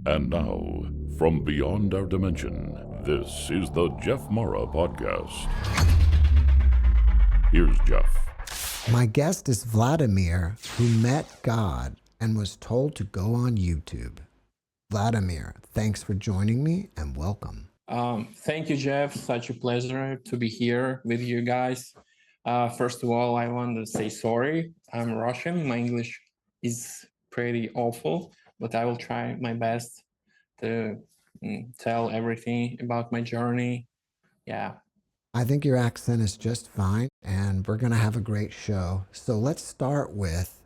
And now, from beyond our dimension, this is the JeffMara podcast. Here's Jeff. My guest is Vladimir, who met God and was told to go on YouTube. Vladimir, thanks for joining me and welcome. Thank you, Jeff. Such a pleasure to be here with you guys. First of all, I want to say sorry. I'm Russian. My English is pretty awful, but I will try my best to tell everything about my journey. Yeah. I think your accent is just fine, and we're going to have a great show. So let's start with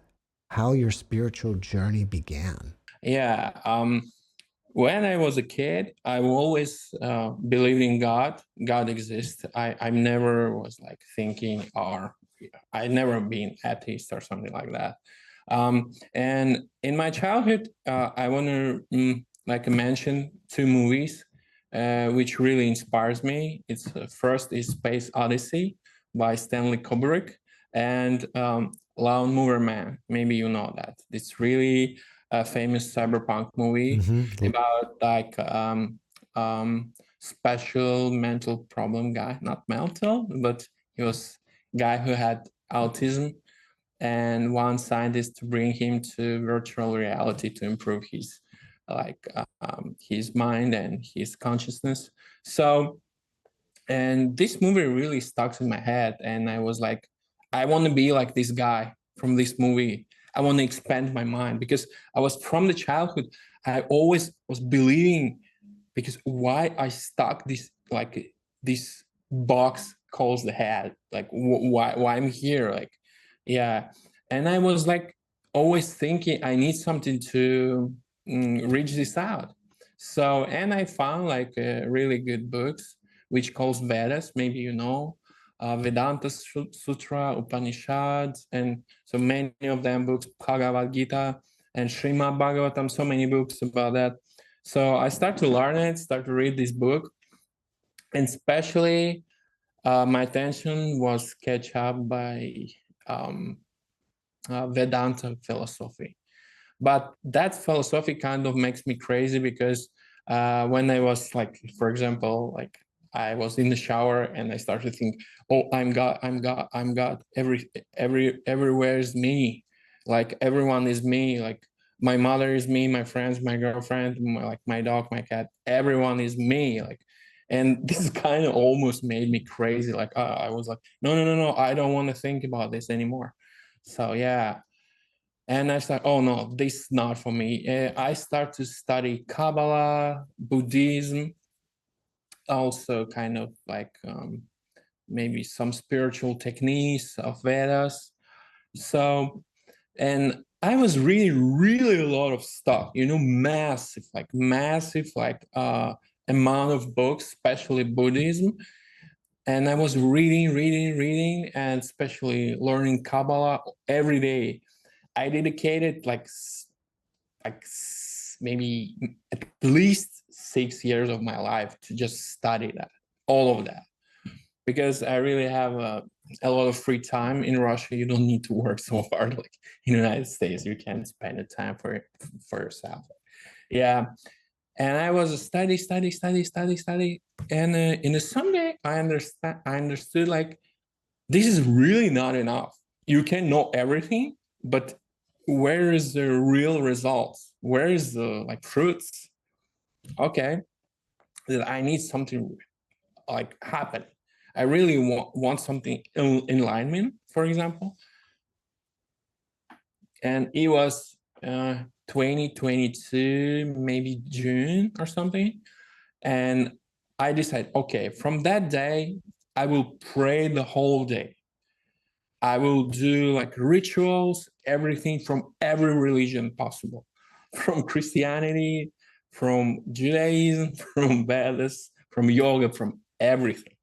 how your spiritual journey began. Yeah. When I was a kid, I always believed in God. God exists. I never was like thinking, or I never been atheist or something like that. And in my childhood, I want to mention two movies which really inspires me. It's first is Space Odyssey by Stanley Kubrick and Lawn Mover Man. Maybe you know that. It's really a famous cyberpunk movie about like special mental problem guy, not mental, but he was guy who had autism, and one scientist to bring him to virtual reality to improve his his mind and his consciousness. So, and this movie really stuck in my head, and I was like, I want to be like this guy from this movie. I want to expand my mind because I was from the childhood. I always was believing because why I stuck this box calls the head, like why I'm here, like yeah. And I was like always thinking I need something to reach this out. So and I found like really good books which calls Vedas, maybe you know, Vedanta Sutra, Upanishads, and so many of them books, Bhagavad Gita and Srimad Bhagavatam, so many books about that. So I start to learn it, start to read this book, and especially my attention was catch up by Vedanta philosophy. But that philosophy kind of makes me crazy because when I was like, for example, like I was in the shower and I started to think, oh, I'm God, I'm God, I'm God. Everywhere is me. Like everyone is me. Like my mother is me, my friends, my girlfriend, my dog, my cat. Everyone is me. Like, and this kind of almost made me crazy. Like I was like, no, I don't want to think about this anymore. So yeah. And I thought, oh no, this is not for me. I start to study Kabbalah, Buddhism, also kind of like maybe some spiritual techniques of Vedas. So, and I was reading really a lot of stuff, you know, massive amount of books, especially Buddhism. And I was reading, and especially learning Kabbalah every day. I dedicated maybe at least 6 years of my life to just study that, all of that, because I really have a lot of free time in Russia. You don't need to work so hard like in the United States. You can spend the time for yourself. Yeah. And I was study. And in the someday I understood like this is really not enough. You can know everything, but where is the real results? Where is the like fruits? Okay, that I need something like happen. I really want something in alignment, for example. And it was 2022, maybe June or something. And I decided, okay, from that day, I will pray the whole day. I will do like rituals, everything from every religion possible, from Christianity, from Judaism, from Vedas, from yoga, from everything.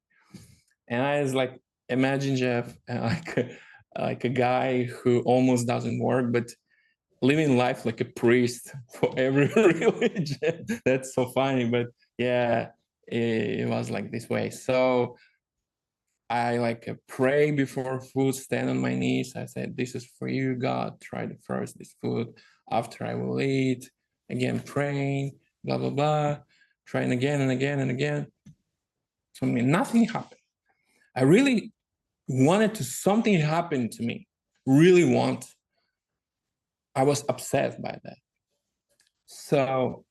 And I was like, imagine Jeff, like a guy who almost doesn't work, but living life like a priest for every religion. That's so funny, but yeah, it was like this way. So I like pray before food, stand on my knees. I said, this is for you, God. Try the first this food. After I will eat, again praying, blah, blah, blah, trying again and again and again. So I mean, nothing happened. I really wanted to, something happen to me, really want. I was upset by that. So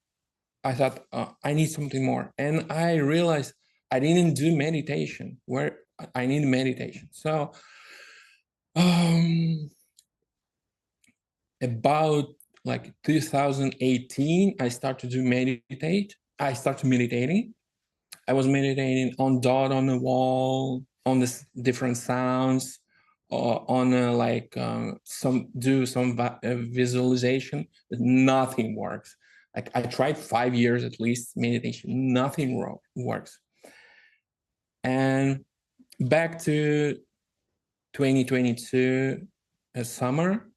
I thought, I need something more. And I realized I didn't do meditation where I need meditation. So about like 2018, I started to meditate. I started meditating. I was meditating on dot on the wall, on the different sounds, on some visualization, but nothing works. Like I tried 5 years at least meditation, nothing works. And back to 2022 summer,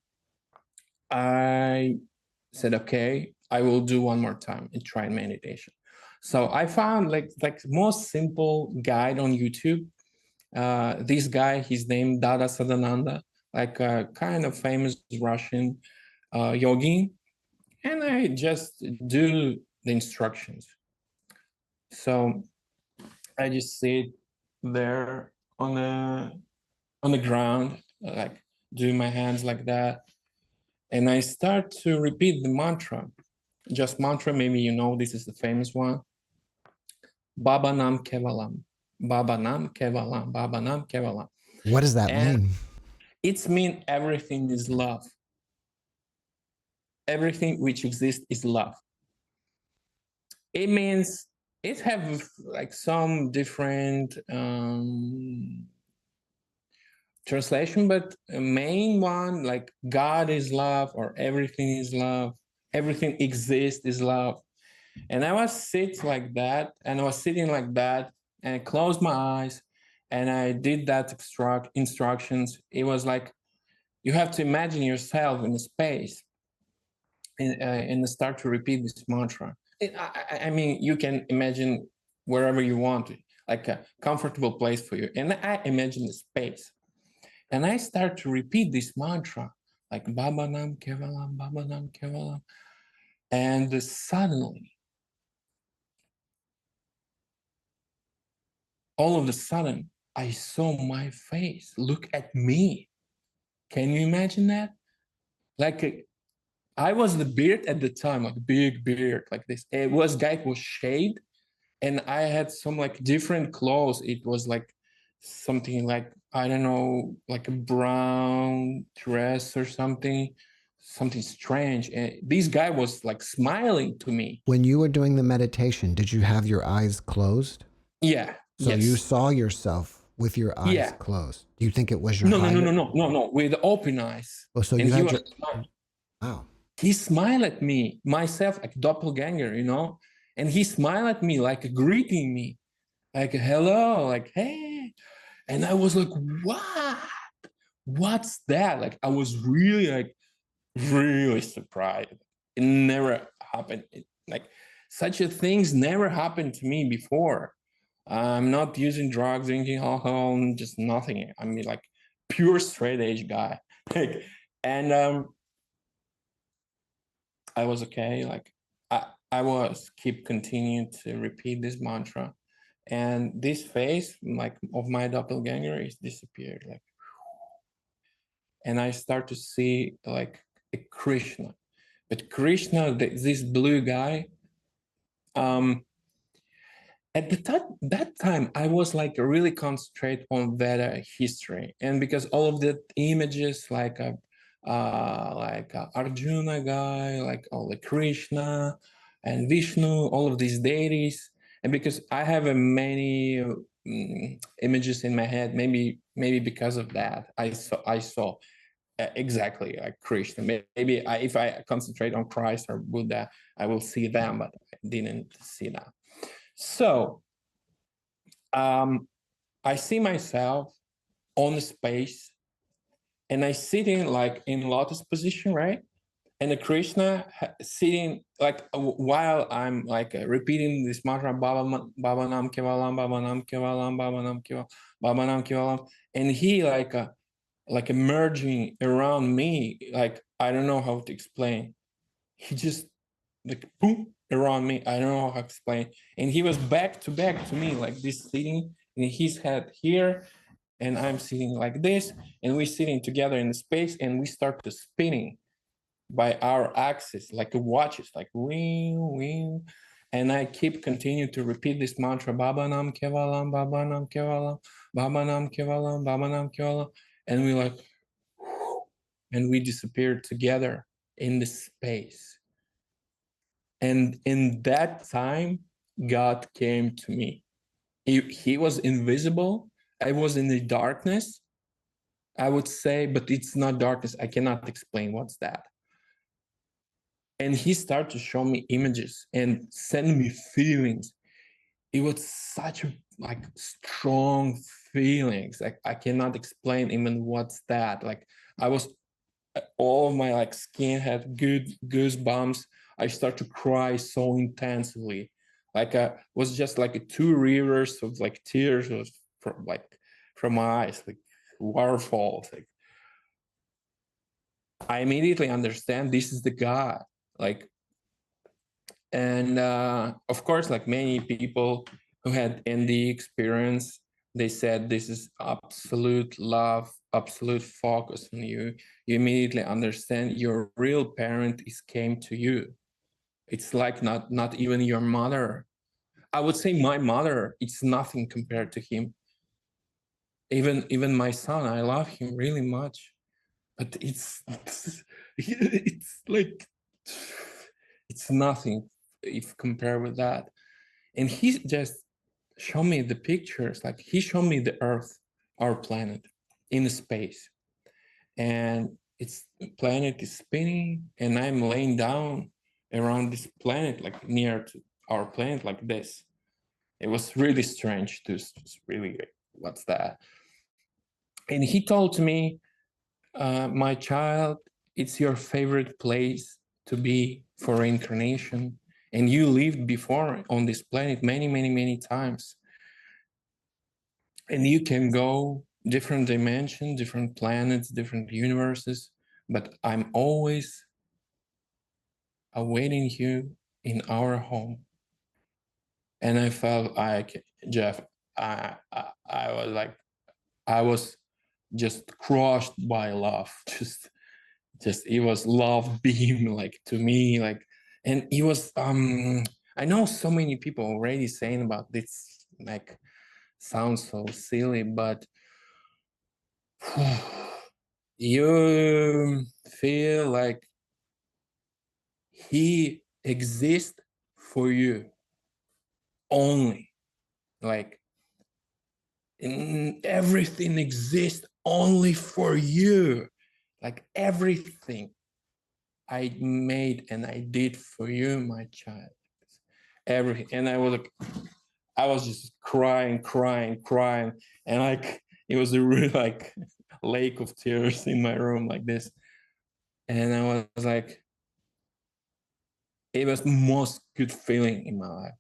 I said, okay, I will do one more time and try meditation. So I found like most simple guide on YouTube. This guy, his name Dada Sadananda, like a kind of famous Russian yogi, and I just do the instructions. So I just sit there on the ground, like do my hands like that, and I start to repeat the mantra. Just mantra, maybe you know this is the famous one. Baba Nam Kevalam. Baba Nam Kevalam. Baba Nam Kevalam. What does that mean? It's mean everything is love. Everything which exists is love. It means it have like some different translation, but a main one, like God is love, or everything is love, everything exists is love. And I was sitting like that, and I closed my eyes, and I did that instructions. It was like you have to imagine yourself in a space, and start to repeat this mantra. I mean, you can imagine wherever you want, like a comfortable place for you. And I imagine the space, and I start to repeat this mantra, like Baba Nam Kevalam, Baba Nam Kevalam, and suddenly, all of a sudden, I saw my face look at me. Can you imagine that? Like I was the beard at the time, like big beard, like this. It was guy who was shaved, and I had some like different clothes. It was like something like, I don't know, like a brown dress or something strange. And this guy was like smiling to me. When you were doing the meditation, did you have your eyes closed? Yeah. So yes. you saw yourself with your eyes closed. Do you think it was your No, with open eyes. Oh, so and you he had was your... Wow. He smiled at me, myself, like doppelganger, you know, and he smiled at me, like greeting me, like hello, like hey, and I was like, what's that? Like I was really surprised. It never happened. Like such a things never happened to me before. I'm not using drugs, drinking alcohol, just nothing. I mean, like pure straight edge guy. Like, and I was okay. Like I was keep continuing to repeat this mantra, and this face, like of my doppelganger, is disappeared. Like, and I start to see like a Krishna, but Krishna, this blue guy. At that time, I was like really concentrate on Veda history, and because all of the images, like Arjuna guy, like all the Krishna and Vishnu, all of these deities, and because I have many images in my head, maybe because of that, I saw exactly like Krishna. Maybe if I concentrate on Christ or Buddha, I will see them, but I didn't see that. So I see myself on the space, and I sitting like in lotus position, right? And the Krishna sitting like while I'm like repeating this mantra, Baba Nam Kevalam, Baba Nam Kevalam, Baba Nam Kevalam, Baba Nam Kevalam, and he like emerging around me, like I don't know how to explain. He just like boom around me. I don't know how to explain. And he was back to back to me, like this, sitting in his head here, and I'm sitting like this, and we're sitting together in the space, and we start to spinning by our axis, like a watches, like wing, wing. And I keep continue to repeat this mantra, Baba Nam Kevalam, Baba Nam Kevalam, Baba Nam Kevalam, Baba Nam Kevalam. And we like, and we disappeared together in the space. And in that time, God came to me. He was invisible. I was in the darkness, I would say, but it's not darkness. I cannot explain what's that. And he started to show me images and send me feelings. It was such like strong feelings. Like I cannot explain even what's that. Like I was, all of my like skin had good goosebumps. I started to cry so intensely. Like was just like two rivers of like tears was from my eyes, like waterfalls. Like I immediately understand this is the God. Like, and of course, like many people who had ND experience, they said this is absolute love, absolute focus on you. You immediately understand your real parent is came to you. It's like not even your mother. I would say my mother, it's nothing compared to him. Even my son, I love him really much, but it's like it's nothing if compared with that. And he just showed me the pictures, like he showed me the Earth, our planet, in space, and its planet is spinning, and I'm laying down around this planet, like near to our planet, like this. It was really strange to really, what's that? And he told me, my child, it's your favorite place to be for reincarnation. And you lived before on this planet many, many, many times. And you can go different dimensions, different planets, different universes, but I'm always awaiting you in our home. And I felt like, Jeff, I was like, I was just crushed by love. Just it was love beam like to me, like, and it was I know so many people already saying about this, like sounds so silly, but you feel like he exists for you only, like everything exists only for you, like everything I made and I did for you, my child, everything. And I was just crying, and like it was a real like lake of tears in my room like this. And I was like, it was the most good feeling in my life.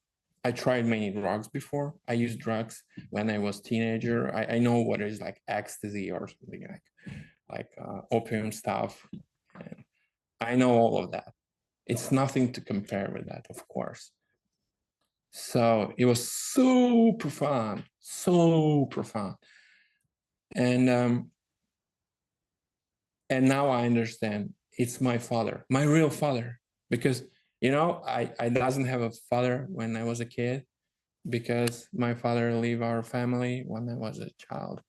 I tried many drugs before. I used drugs when I was teenager. I know what is like ecstasy or something like opium stuff. And I know all of that. It's nothing to compare with that, of course. So it was so profound, so profound. And now I understand it's my father, my real father, because I doesn't have a father when I was a kid, because my father left our family when I was a child.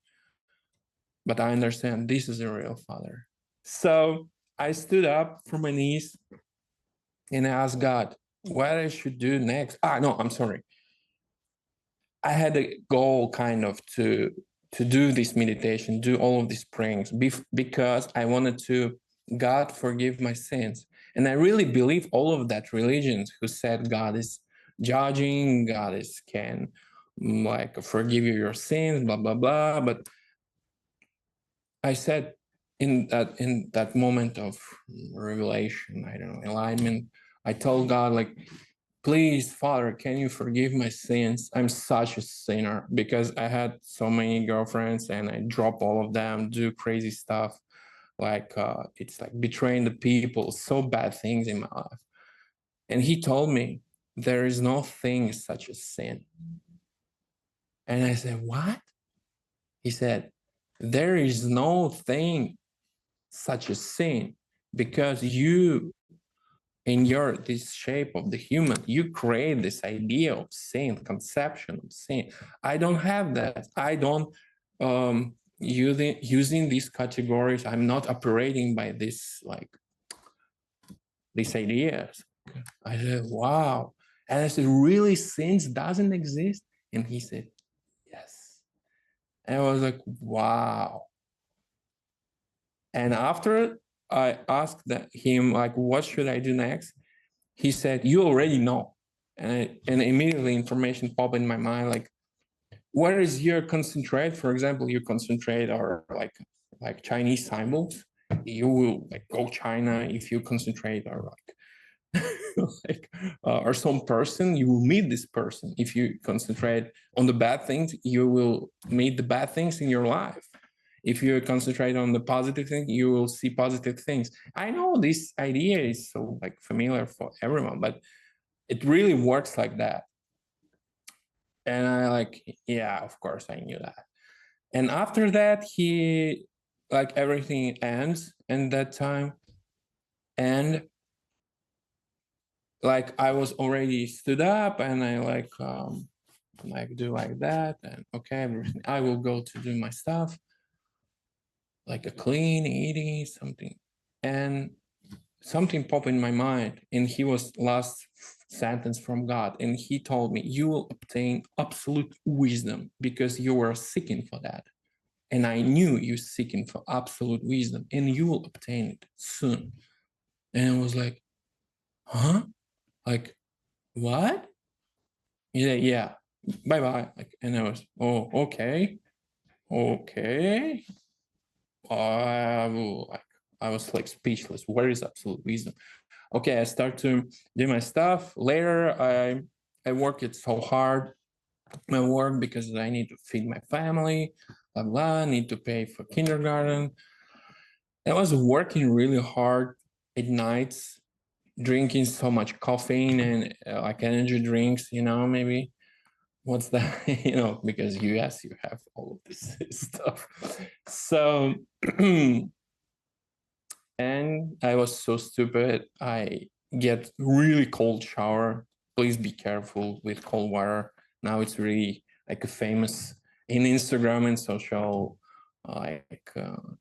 But I understand this is a real father. So I stood up from my knees and I asked God what I should do next. No, I'm sorry. I had a goal kind of to do this meditation, do all of these prayings, because I wanted to, God, forgive my sins. And I really believe all of that religions who said God is judging, God is can like forgive you your sins, blah, blah, blah. But I said in that moment of revelation, I don't know, alignment, I told God, like, please, Father, can you forgive my sins? I'm such a sinner, because I had so many girlfriends and I drop all of them, do crazy stuff. Like it's like betraying the people, so bad things in my life. And he told me, there is no thing such as sin. And I said, what? He said, there is no thing such as sin, because you, in your this shape of the human, you create this idea of sin, conception of sin. I don't have that. I don't using these categories. I'm not operating by this, like, these ideas. I said, wow. And I said, really, sin doesn't exist? And he said, yes. And I was like, wow. And after I asked him, like, what should I do next? He said, you already know. And immediately information popped in my mind, like, where is your concentrate? For example, your concentrate are like Chinese symbols. You will like go China if you concentrate, or like like or some person, you will meet this person. If you concentrate on the bad things, you will meet the bad things in your life. If you concentrate on the positive thing, you will see positive things. I know this idea is so like familiar for everyone, but it really works like that. And I like, yeah, of course I knew that. And after that, he, like, everything ends in that time. And like I was already stood up, and I like do like that, and okay, everything. I will go to do my stuff, like a clean, eating something, and something popped in my mind, and he was last sentence from God, and he told me, you will obtain absolute wisdom because you were seeking for that. And I knew you're seeking for absolute wisdom, and you will obtain it soon. And I was like, huh? Like, what? Yeah, yeah. Bye-bye. Like, and I was, oh, okay. Okay. Like, I was like speechless. Where is absolute wisdom? Okay, I start to do my stuff. Later, I work it so hard. My work, because I need to feed my family, blah blah. Need to pay for kindergarten. I was working really hard at nights, drinking so much caffeine and like energy drinks. You know, maybe what's that? You know, because US, you have all of this stuff. So. And I was so stupid. I get really cold shower. Please be careful with cold water. Now it's really like a famous in Instagram and social,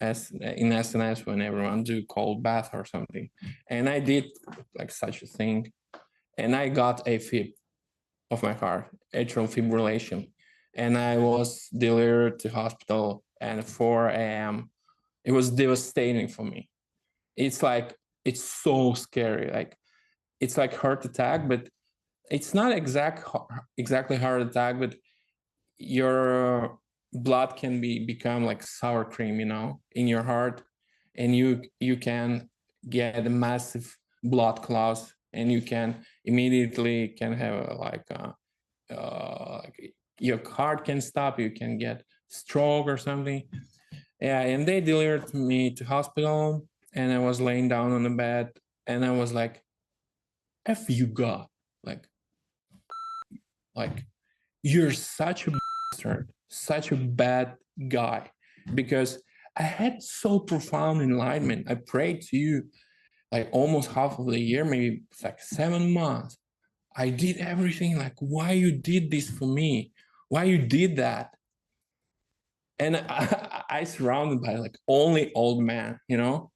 as in SNS, when everyone do cold bath or something. And I did like such a thing, and I got a fib of my heart, atrial fibrillation, and I was delivered to hospital at 4 a.m. It was devastating for me. It's like, it's so scary. Like, it's like heart attack, but it's not exactly heart attack, but your blood can become like sour cream, you know, in your heart, and you can get a massive blood clots, and you can immediately can have like your heart can stop, you can get stroke or something. Yeah, and they delivered me to hospital, and I was laying down on the bed, and I was like, F you, God. Like you're such a bastard, such a bad guy. Because I had so profound enlightenment. I prayed to you like almost half of the year, maybe like 7 months. I did everything, like, why you did this for me? Why you did that? And I surrounded by like only old man, you know,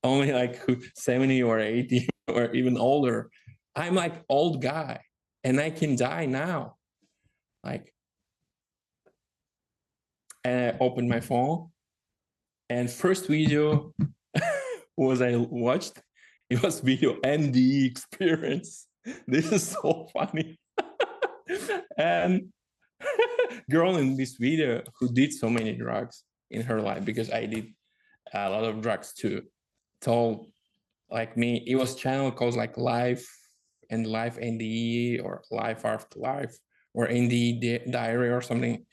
only like 70 or 80 or even older. I'm like old guy, and I can die now. Like, and I opened my phone, and first video was I watched, it was video ND experience. This is so funny. And girl in this video who did so many drugs in her life, because I did a lot of drugs too, told like me, it was channel called like Life and Life NDE or Life After Life or NDE Diary or something.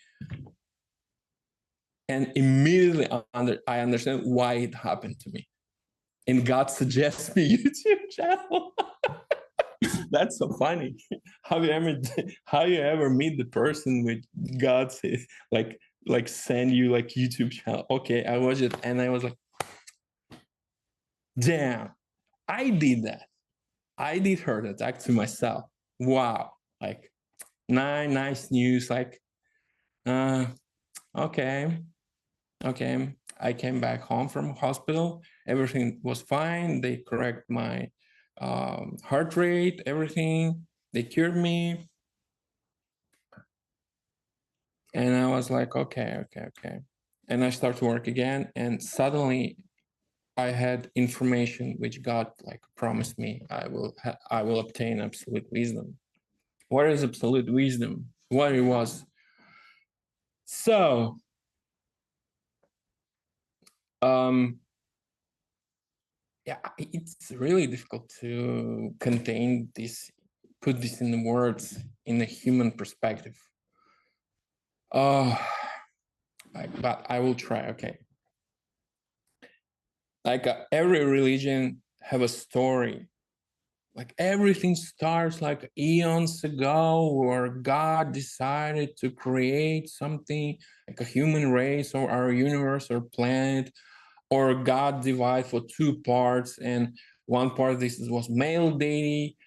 And immediately I understand why it happened to me. And God suggests me YouTube channel. That's so funny. How you ever meet the person with God says like send you like YouTube channel? Okay, I watched it and I was like, damn, I did that. I did heart attack to myself. Wow, like nice news. Like, okay, okay. I came back home from hospital. Everything was fine. They correct my heart rate, everything. They cured me. And I was like, okay. And I start to work again. And suddenly I had information which God like promised me I will obtain absolute wisdom. What is absolute wisdom? What it was? So, yeah, it's really difficult to contain this, put this in words in a human perspective. Oh, but I will try. Okay. Like every religion have a story. Like everything starts like eons ago, where God decided to create something like a human race or our universe or planet, or God divided for two parts, and one part this was male deity,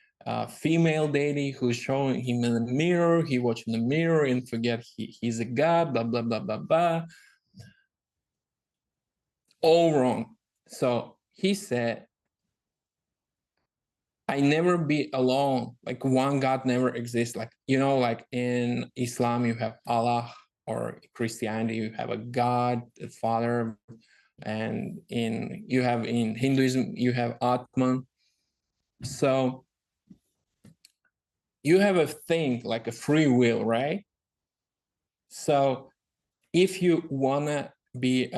female deity who's showing him in the mirror. He watch in the mirror and forget he's a god. Blah blah blah blah blah. All wrong. So he said, I never be alone. Like one God never exists. Like, you know, like in Islam, you have Allah, or Christianity, you have a God, a Father, and in Hinduism, you have Atman. So you have a thing like a free will, right? So if you wanna be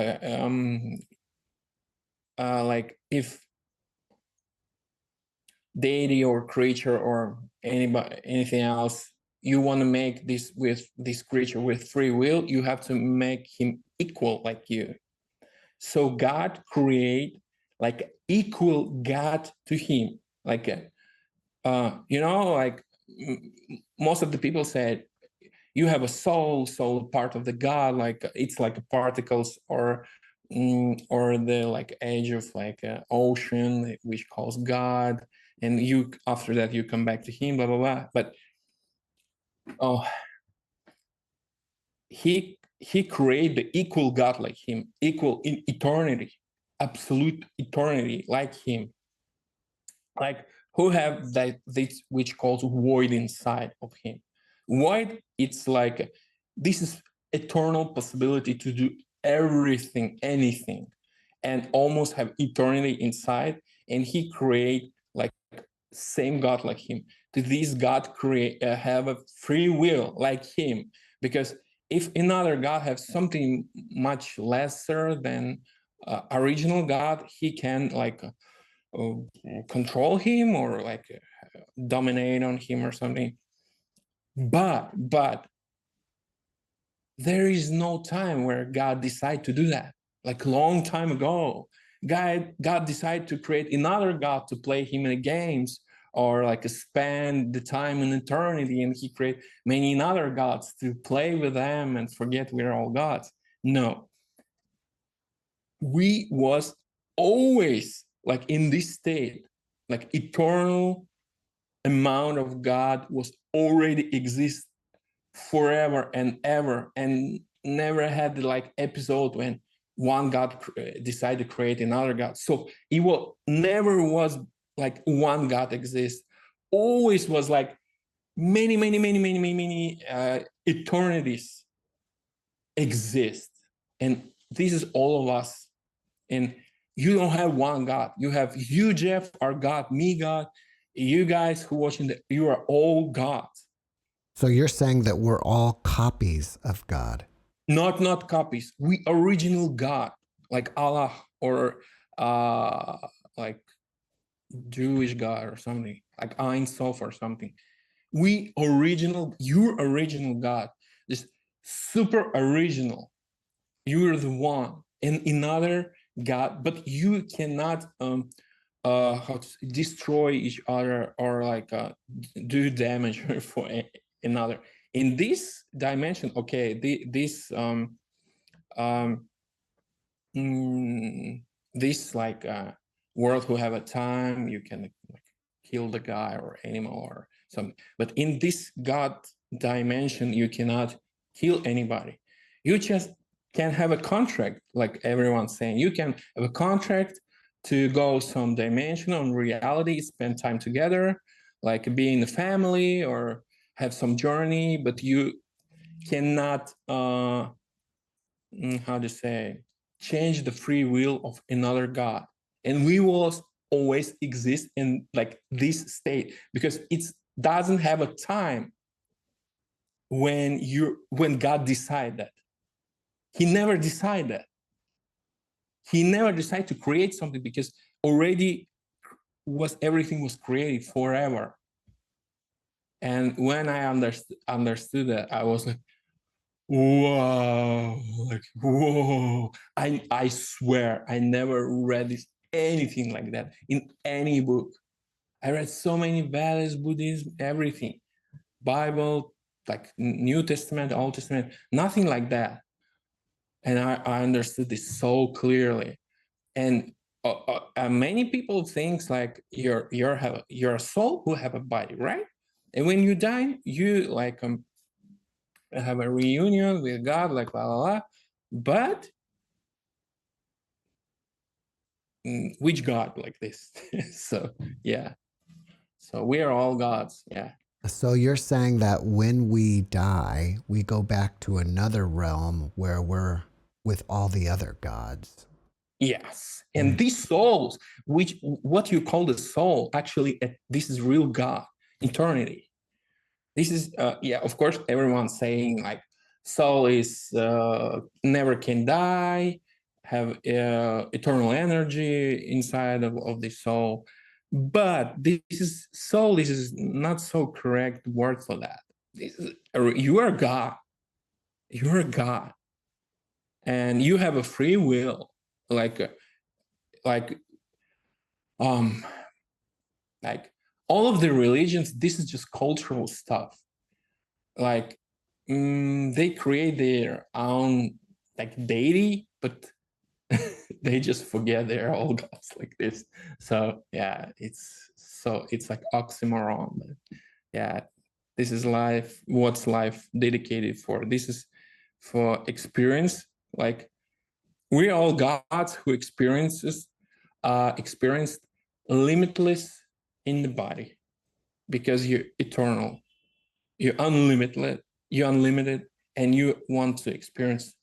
like if deity or creature or anything else, you want to make this creature with free will, you have to make him equal like you. So God create like equal God to him, like you know, like most of the people said you have a soul part of the God, like it's like particles or the like edge of like ocean which calls God, and you after that you come back to him, blah blah blah. But oh, he created the equal God like him, equal in eternity, absolute eternity like him, like who have that this which calls void inside of him. Void, it's like this is eternal possibility to do everything, anything, and almost have eternity inside. And he create like same God like him. To this God create have a free will like him, because if another God have something much lesser than original God, he can like control him or like dominate on him or something. But there is no time where God decided to do that. Like a long time ago, God decided to create another God to play him in the games, or like spend the time in eternity, and he create many other gods to play with them and forget we're all gods. No, we was always like in this state, like eternal amount of God was already exist forever and ever, and never had like episode when one God decided to create another God. So it will never was like one God exists. Always was like many eternities exist, and this is all of us. And you don't have one God. You have you, Jeff, our God, me, God. You guys who watching you are all gods. So you're saying that we're all copies of God? Not copies. We original God, like Allah or like Jewish God or something, like Ein Sof or something. We original, your original God, this super original. You're the one, and another God, but you cannot destroy each other, or like do damage for another. In this dimension, okay, this this like world who have a time, you can like kill the guy or animal or something. But in this God dimension, you cannot kill anybody. You just can have a contract, like everyone's saying. You can have a contract to go some dimension on reality, spend time together, like be in a family or have some journey, but you cannot how to say, change the free will of another God. And we will always exist in like this state, because it doesn't have a time when God decide that. He never decide that. He never decided to create something, because already everything was created forever. And when I understood that, I was like, wow, like, whoa. I swear I never read anything like that in any book. I read so many values, Buddhism, everything, Bible, like New Testament, Old Testament, nothing like that. And I understood this so clearly. And many people think like you're a soul who have a body, right? And when you die, you like have a reunion with God, like la la la. But which God like this? So yeah. So we are all gods. Yeah. So you're saying that when we die, we go back to another realm where we're with all the other gods. Yes. And these souls, which what you call the soul, actually, this is real God, eternity. This is yeah, of course, everyone's saying like soul is never can die, have eternal energy inside of the soul. But this is soul, this is not so correct word for that. This is, you are God. You're a God. And you have a free will. Like like um like all of the religions, this is just cultural stuff. Like they create their own like deity, but they just forget they're all gods like this. So yeah, it's like oxymoron. But yeah, this is life. What's life dedicated for? This is for experience. Like we're all gods who experienced limitless in the body, because you're eternal, you're unlimited, and you want to experience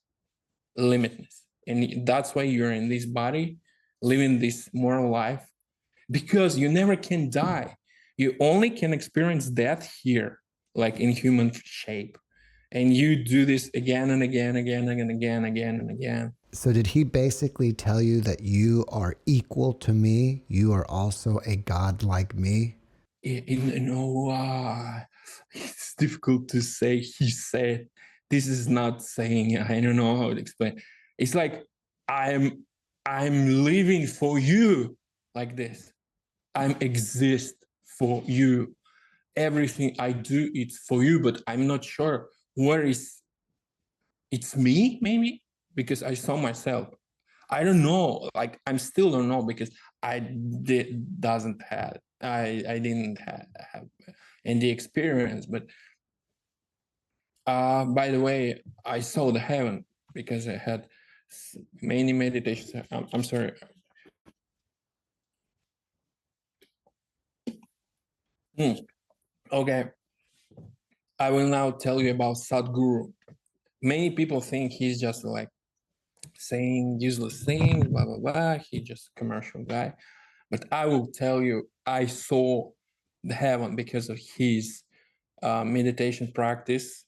limitness. And that's why you're in this body, living this mortal life, because you never can die. You only can experience death here, like in human shape. And you do this again and again, again and again, again and again. So did he basically tell you that you are equal to me? You are also a God like me? It's difficult to say. He said, this is not saying, I don't know how to explain. It's like, I'm living for you like this. I'm exist for you. Everything I do, it's for you, but I'm not sure where is, it's me maybe, because I saw myself. I don't know, like I'm still don't know, because I didn't have any experience. But by the way, I saw the heaven because I had many meditations. I'm sorry. Okay, I will now tell you about Sadhguru. Many people think he's just like saying useless things, blah blah blah. He's just a commercial guy. But I will tell you, I saw the heaven because of his meditation practice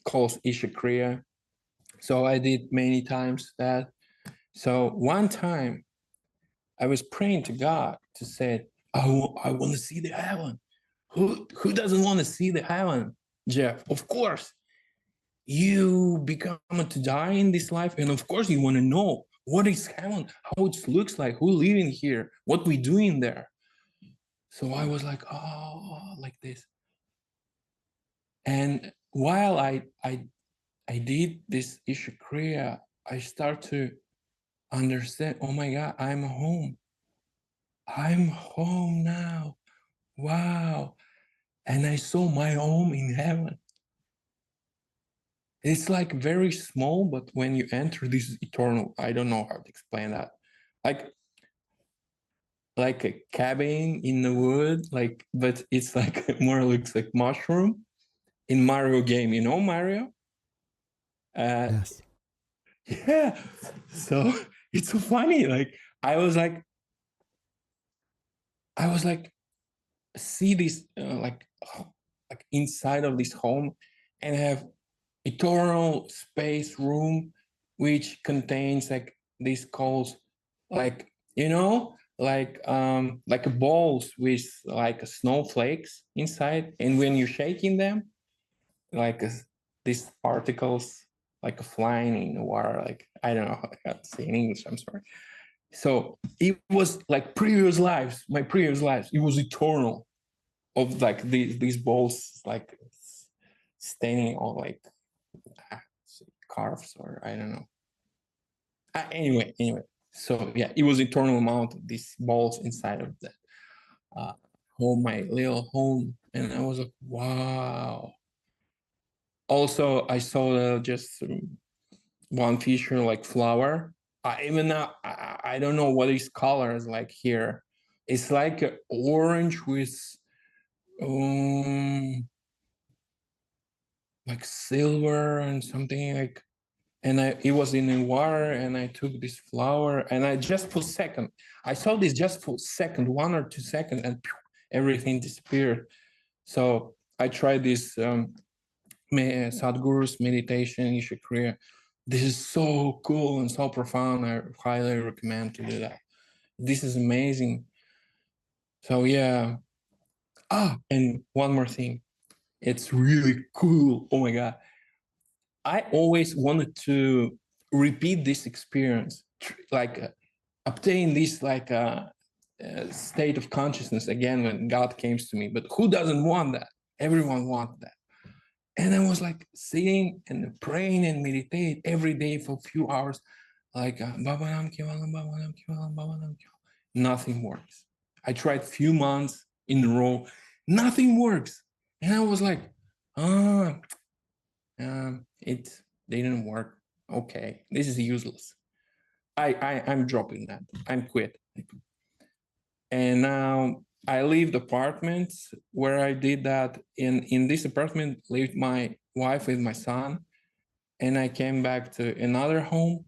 called Isha Kriya. So I did many times that. So one time I was praying to God to say, I want to see the heaven. Who doesn't want to see the heaven, Jeff? Of course. You become to die in this life, and of course you want to know what is heaven, how it looks like, who living here, what we doing there. So I was like, oh, like this. And while I did this Isha Kriya, I start to understand, oh my God, I'm home. I'm home now. Wow. And I saw my home in heaven. It's like very small, but when you enter this eternal, I don't know how to explain that. Like a cabin in the wood, like, but it's like more looks like mushroom in Mario game. You know Mario? Yes. Yeah. So it's so funny. Like I was like, see this like inside of this home, and have eternal space room, which contains like these calls, like like balls with like snowflakes inside, and when you're shaking them, like these particles like flying in the water. Like I don't know how to say in English. I'm sorry. So it was like previous lives, my previous lives. It was eternal of like these balls like staining all like carves or I don't know. Anyway. So yeah, it was eternal amount of these balls inside of that home, my little home, and I was like, wow. Also, I saw just one feature like flower. Even now, I don't know what these colors like here. It's like orange with um like silver and something like, and it was in the water, and I took this flower, and I just for second, I saw this just for second, 1 or 2 seconds, and everything disappeared. So I tried this Sadhguru's meditation in Shakriya. This is so cool and so profound. I highly recommend to do that. This is amazing. So yeah. And one more thing. It's really cool. Oh my God. I always wanted to repeat this experience, like obtain this like state of consciousness again when God came to me. But who doesn't want that? Everyone wants that. And I was like sitting and praying and meditate every day for a few hours, like nothing works. I tried few months in a row, nothing works. And I was like, ah, it didn't work. Okay, this is useless. I'm dropping that. I'm quit. And now I leave the apartment where I did that. In this apartment lived my wife with my son, and I came back to another home.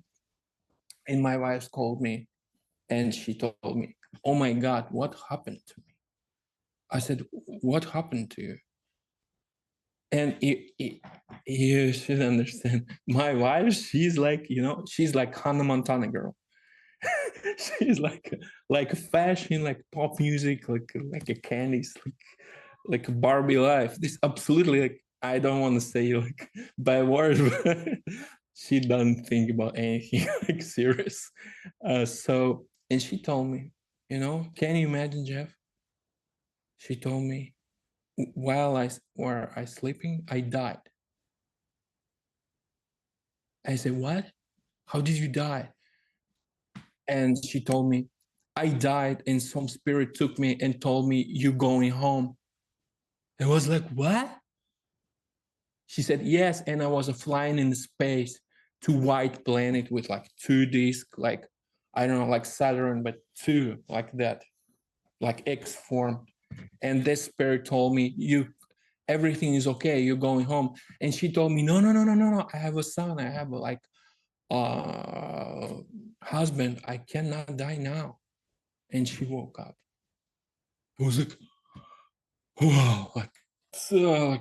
And my wife called me, and she told me, "Oh my God, what happened to me?" I said, "What happened to you?" And you should understand, my wife, she's like, she's like Hannah Montana girl. She's like fashion, like pop music, like a candies, like a Barbie life. This absolutely, like, I don't want to say like by words, but she doesn't think about anything like serious. And she told me, can you imagine, Jeff? She told me, while I sleeping, I died. I said, what? How did you die? And she told me, I died and some spirit took me and told me, you going home. I was like, what? She said, yes. And I was flying in space to white planet with like 2 discs, like, I don't know, like Saturn, but 2 like that, like X form. And this spirit told me, everything is okay, you're going home. And she told me, no, I have a son, I have like husband, I cannot die now. And she woke up. I was like, wow, so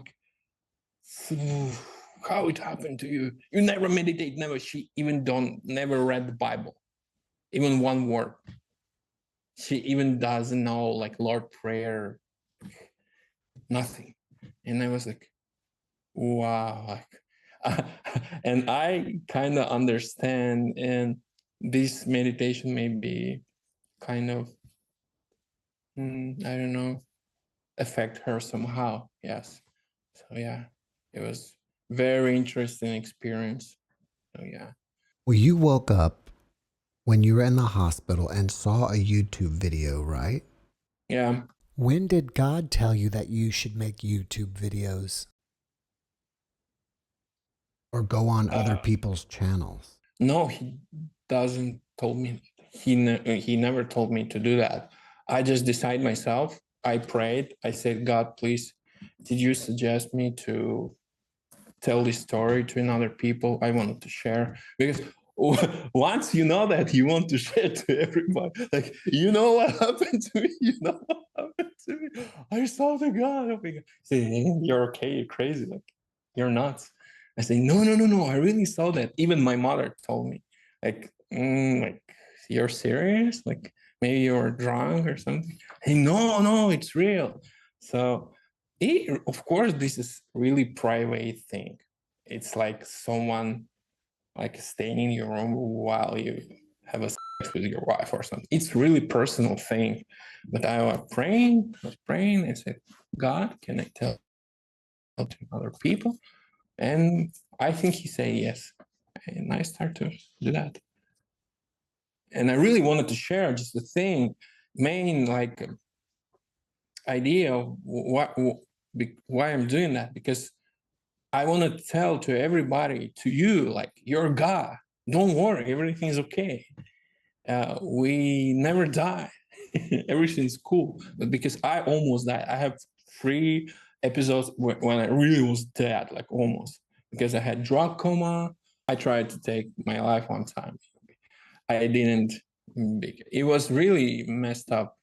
how it happened to you? You never meditate, never. She even never read the Bible, even one word. She even doesn't know like Lord Prayer, nothing. And I was like, wow, and I kind of understand. And this meditation may be kind of, I don't know, affect her somehow. Yes. So yeah, it was very interesting experience. So yeah. Well, you woke up when you were in the hospital and saw a YouTube video, right? Yeah. When did God tell you that you should make YouTube videos or go on other people's channels? No, he doesn't told me. He never told me to do that. I just decide myself. I prayed. I said, God, please, did you suggest me to tell this story to another people? I wanted to share because once you know that, you want to share to everybody. Like, you know what happened to me? You know what happened to me? I saw the God. Oh my God. Say, hey, you're okay. You're crazy. Like, you're nuts. I say, no, no, no, no. I really saw that. Even my mother told me, like, you're serious? Like, maybe you're drunk or something. Hey, no, no, it's real. So, of course, this is really private thing. It's like someone like staying in your room while you have a sex with your wife or something. It's really personal thing. But I was praying. I said, God, can I tell to other people? And I think he said yes. And I start to do that. And I really wanted to share just the thing, main like idea of why I'm doing that, because I want to tell to everybody, to you, like, you're God. Don't worry, everything's okay. We never die. Everything's cool. But because I almost died, I have 3 episodes when I really was dead, like almost, because I had drug coma. I tried to take my life one time. I didn't. It was really messed up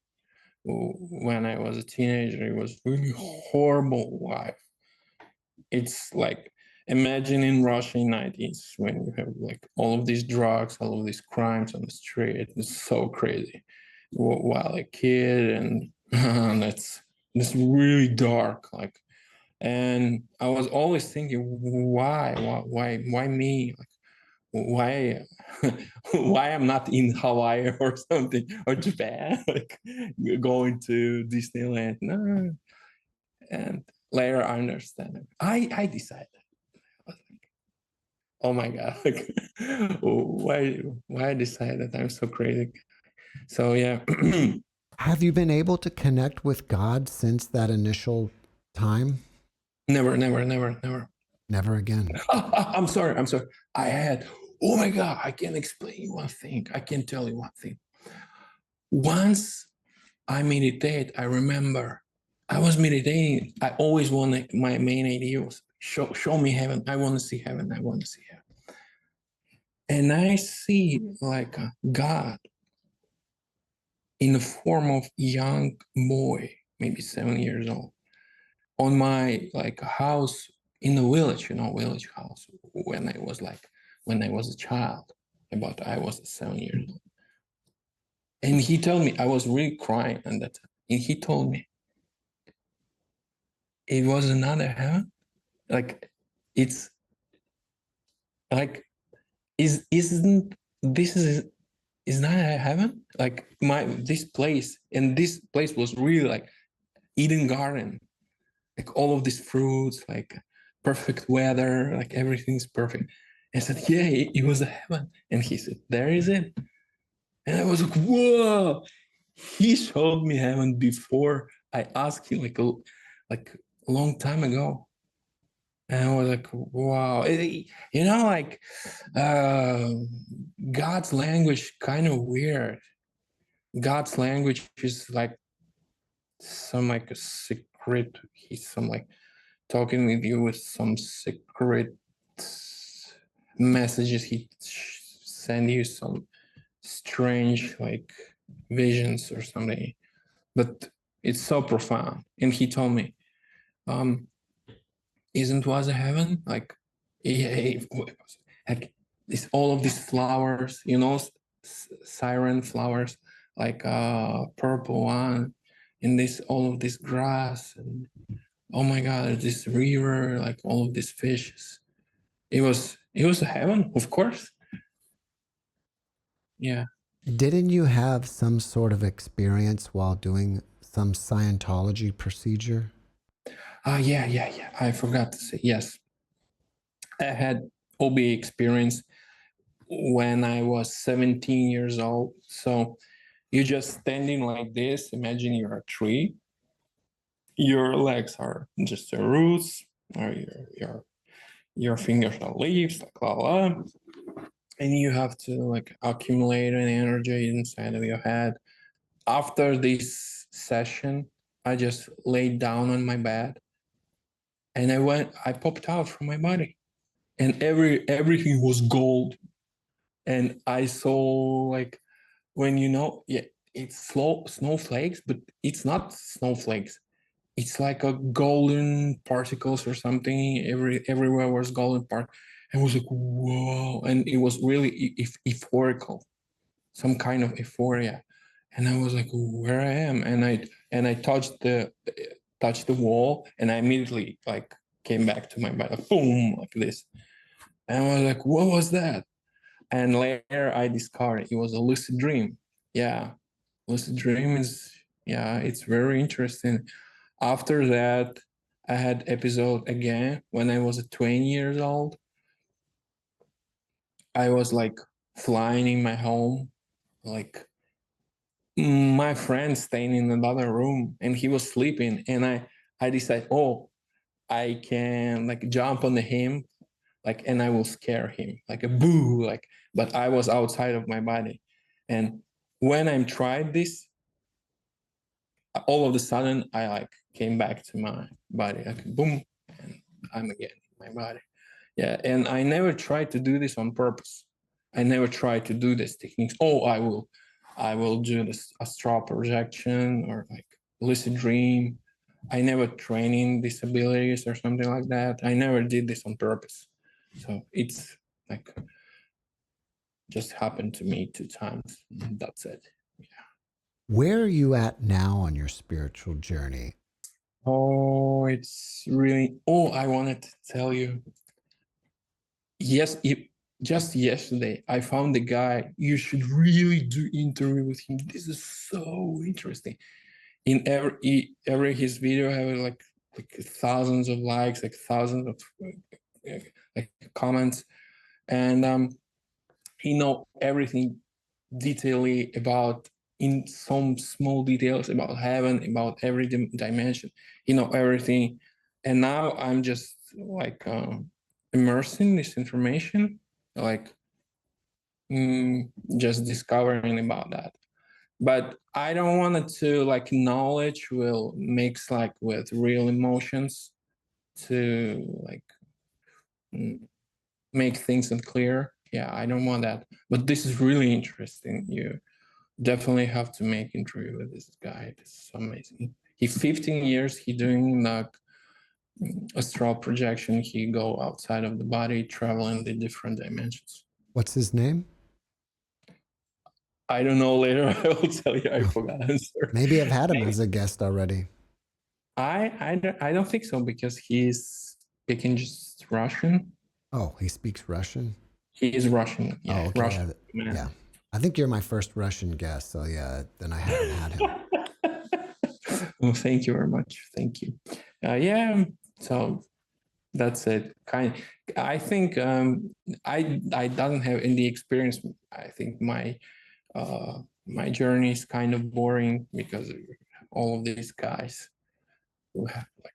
when I was a teenager. It was really horrible life. It's like, imagine in Russia in 90s when you have like all of these drugs, all of these crimes on the street. It's so crazy. While a kid, and that's really dark. Like, and I was always thinking, why me? Like, why, why I'm not in Hawaii or something, or Japan, like going to Disneyland? No, and later I understand it. I decided, oh my God, like, why I decided that I'm so crazy. So yeah. Have you been able to connect with God since that initial time? Never, never, never, never. Never again. I'm sorry. I had, oh my God, I can explain you one thing. I can tell you one thing. Once I meditate, I remember I was meditating. I always wanted, my main idea was show me heaven. I want to see heaven. I want to see heaven. And I see like a God in the form of young boy, maybe 7 years old, on my like house in the village, village house, when I was a child, about I was 7 years old. And he told me, I was really crying at that time. And he told me it was another heaven. Like, it's like, isn't this is not a heaven? Like, this place, and this place was really like Eden Garden, like all of these fruits, like perfect weather, like everything's perfect. And I said, yeah, it was a heaven. And he said, there is it. And I was like, whoa. He showed me heaven before I asked him, like a long time ago. And I was like, wow. Like God's language kind of weird. God's language is like some like a secret. He's some like talking with you with some secret messages. He send you some strange like visions or something, but it's so profound. And he told me, isn't was a heaven like, like this, all of these flowers, siren flowers, like purple one, and this, all of this grass, and oh my God, this river, like all of these fishes. It was a heaven, of course. Yeah. Didn't you have some sort of experience while doing some Scientology procedure? Yeah. I forgot to say, yes. I had OB experience when I was 17 years old. So you're just standing like this. Imagine you're a tree. Your legs are just the roots, or your fingers are leaves, like la la. And you have to like accumulate an energy inside of your head. After this session, I just laid down on my bed and I popped out from my body. And everything was gold. And I saw like when yeah, it's snowflakes, but it's not snowflakes. It's like a golden particles or something. Everywhere was golden part. And I was like, whoa. And it was really euphorical, some kind of euphoria. And I was like, where I am. And I touched the wall, and I immediately like came back to my body, like, boom, like this. And I was like, what was that? And later I discovered it was a lucid dream. Yeah, lucid dream is, yeah, it's very interesting. After that, I had episode again when I was 20 years old. I was like flying in my home, like my friend staying in another room, and he was sleeping, and I decided, oh, I can like jump on him, like, and I will scare him, like a boo, like, but I was outside of my body. And when I tried this, all of a sudden I like came back to my body, like boom, and I'm again in my body. Yeah, and I never tried to do this on purpose. I never tried to do these techniques. Oh, I will do this astral projection or like lucid dream. I never training disabilities or something like that. I never did this on purpose. So it's like just happened to me 2 times. That's it. Where are you at now on your spiritual journey? Oh, it's really. Oh, I wanted to tell you. Yes, just yesterday I found a guy. You should really do interview with him. This is so interesting. In every his video have like thousands of likes, like thousands of like comments, and he know everything detailedly about in some small details about heaven, about every dimension. He know everything, and now I'm just like immersing this information, like just discovering about that. But I don't want it to like knowledge will mix like with real emotions to like make things unclear. Yeah, I don't want that. But this is really interesting. You definitely have to make interview with this guy. This is amazing. He 15 years he doing like astral projection. He go outside of the body, travel in the different dimensions. What's his name? I don't know. Later I will tell you. I forgot answer. Maybe I've had him as a guest already. I don't think so because he's speaking just Russian. Oh, he speaks Russian? He is Russian. Oh, Yeah, okay. Russian. Yeah. I think you're my first Russian guest. So yeah, then I haven't had him. Well, thank you very much. Thank you. Yeah. So that's it. I think I don't have any experience. I think my journey is kind of boring because of all of these guys who have like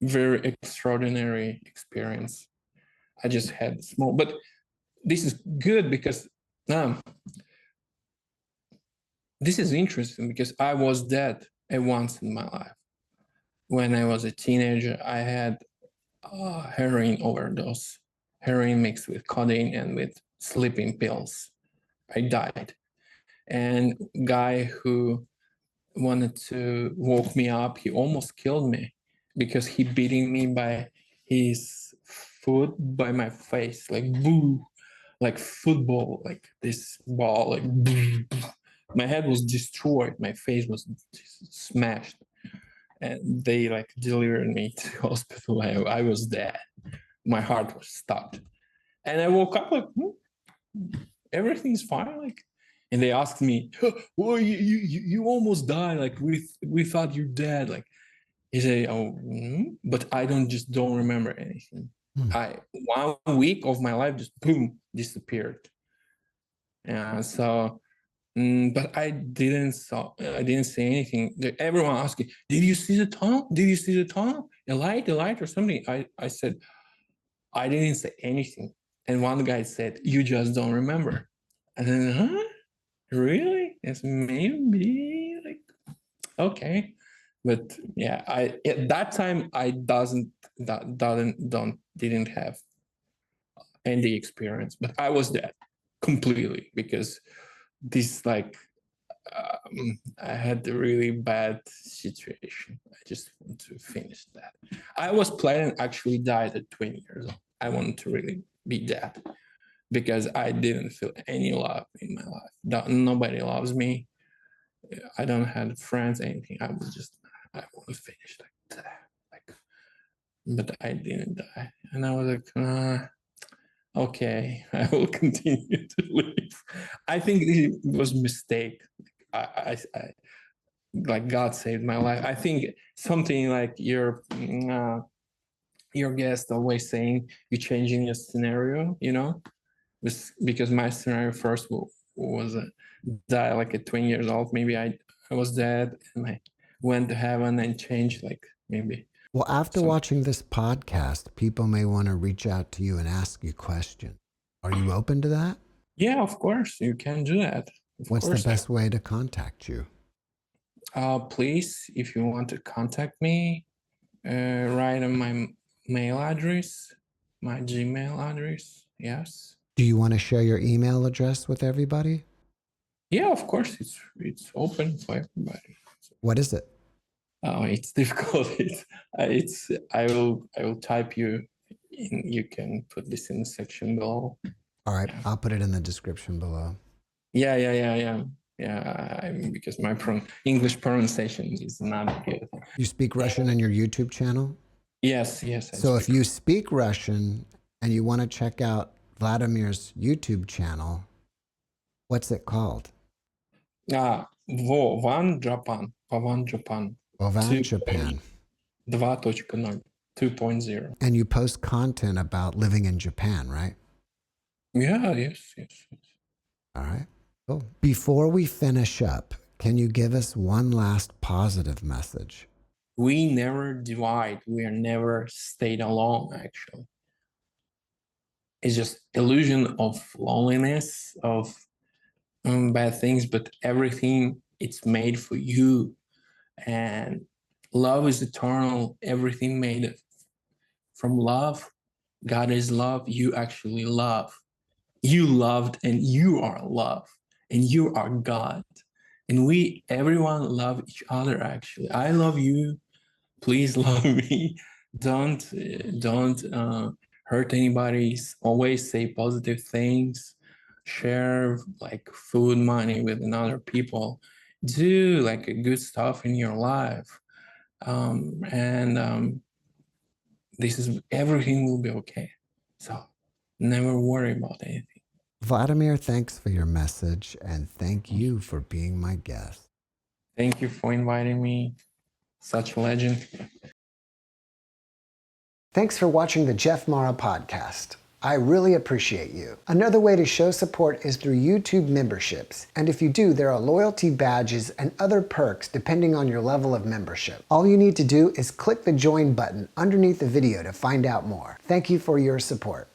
very extraordinary experience. I just had small, but this is good because this is interesting because I was dead at once in my life. When I was a teenager, I had a heroin overdose, heroin mixed with codeine and with sleeping pills. I died. And guy who wanted to woke me up, he almost killed me because he beating me by his foot by my face, like boo, like football, like this ball, like boo, boo. My head was destroyed, my face was smashed, and they like delivered me to hospital. I was dead, my heart was stopped, and I woke up like everything's fine. Like, and they asked me, well, you almost died. Like we thought you're dead. Like, he said, oh, but I don't remember anything. Hmm. 1 week of my life just boom disappeared. Yeah, so but I didn't say anything. Everyone asking, did you see the tunnel? Did you see the tunnel? A light or something? I said, I didn't say anything. And one guy said, you just don't remember. And then, huh? Really? It's maybe like, okay. But yeah, at that time I didn't have any experience, but I was dead completely because this like I had a really bad situation. I just want to finish that. I was planning actually died at 20 years old. I wanted to really be dead because I didn't feel any love in my life. Nobody loves me. I don't have friends, anything. I want to finish like that. Like, but I didn't die. And I was like, okay, I will continue to live. I think it was a mistake. I like God saved my life. I think something like your guest always saying, you're changing your scenario, because my scenario first was die like at 20 years old. Maybe I was dead and I went to heaven and changed like maybe. Well, after watching this podcast, people may want to reach out to you and ask you questions. Are you open to that? Yeah, of course, you can do that. What's the best way to contact you? Please, if you want to contact me, write on my mail address, my Gmail address. Yes. Do you want to share your email address with everybody? Yeah, of course, it's open for everybody. What is it? Oh, it's difficult. I will type you in. You can put this in the section below. All right, I'll put it in the description below. Yeah. Because my English pronunciation is not good. You speak Russian in your YouTube channel? Yes. So if you speak Russian and you want to check out Vladimir's YouTube channel, what's it called? One Japan. Ovan Japan. 2.0. 2.0. And you post content about living in Japan, right? Yeah, yes. All right, cool. Before we finish up, can you give us one last positive message? We never divide. We are never stayed alone, actually. It's just illusion of loneliness, of bad things, but everything, it's made for you. And love is eternal. Everything made from love. God is love. You actually love. You loved and you are love. And you are God. And everyone love each other, actually. I love you. Please love me. Don't hurt anybody. Always say positive things. Share like food money with another people. Do like good stuff in your life. Everything will be okay. So never worry about anything. Vladimir, thanks for your message, and thank you for being my guest. Thank you for inviting me. Such a legend. Thanks for watching the JeffMara podcast. I really appreciate you. Another way to show support is through YouTube memberships. And if you do, there are loyalty badges and other perks depending on your level of membership. All you need to do is click the join button underneath the video to find out more. Thank you for your support.